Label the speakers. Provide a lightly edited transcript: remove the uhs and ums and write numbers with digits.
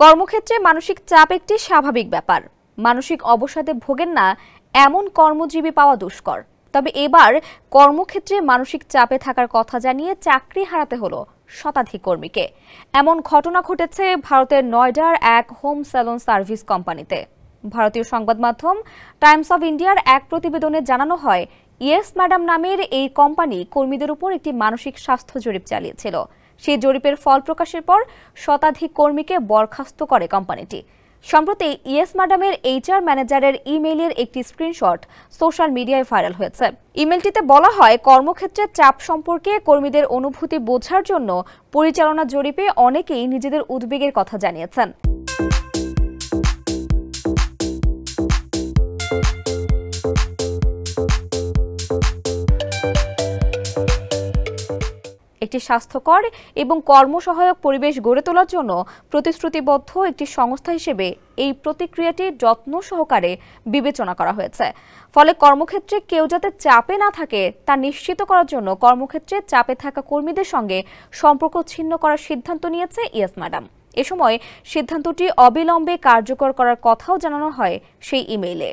Speaker 1: কর্মক্ষেত্রে মানসিক চাপ একটি স্বাভাবিক ব্যাপার। মানসিক অবসাদে ভোগেন না এমন কর্মজীবী পাওয়া দুষ্কর। তবে এবার কর্মক্ষেত্রে মানসিক চাপে থাকার কথা জানিয়ে চাকরি হারাতে হলো শতাধিক কর্মীকে। এমন ঘটনা ঘটেছে ভারতের নয়ডার এক হোম স্যালন সার্ভিস কোম্পানিতে। ভারতীয় সংবাদ মাধ্যম টাইমস অফ ইন্ডিয়ার এক প্রতিবেদনে জানানো হয়, ইয়েস ম্যাডাম নামের এই কোম্পানি কর্মীদের উপর একটি মানসিক স্বাস্থ্য জরিপ চালিয়েছিল। সেই জরিপের ফল প্রকাশের পর শতাধিক কর্মীকে বরখাস্ত করে কোম্পানিটি। সম্প্রতি ইয়েস ম্যাডামের এইচআর ম্যানেজারের ইমেইলের একটি স্ক্রিনশট সোশ্যাল মিডিয়ায় ভাইরাল হয়েছে। ইমেলটিতে বলা হয়, কর্মক্ষেত্রে চাপ সম্পর্কে কর্মীদের অনুভূতি বোঝার জন্য পরিচালনা জরিপে অনেকেই নিজেদের উদ্বেগের কথা জানিয়েছেন। একটি স্বাস্থ্যকর এবং কর্মসহায়ক পরিবেশ গড়ে তোলার জন্য প্রতিশ্রুতিবদ্ধ একটি সংস্থা হিসেবে এই প্রতিক্রিয়াটি যত্ন সহকারে বিবেচনা করা হয়েছে। ফলে কর্মক্ষেত্রে কেউ যাতে চাপে না থাকে তা নিশ্চিত করার জন্য কর্মক্ষেত্রে চাপে থাকা কর্মীদের সঙ্গে সম্পর্ক ছিন্ন করার সিদ্ধান্ত নিয়েছে ইয়েস ম্যাডাম। এ সময় সিদ্ধান্তটি অবিলম্বে কার্যকর করার কথাও জানানো হয় সেই ইমেইলে।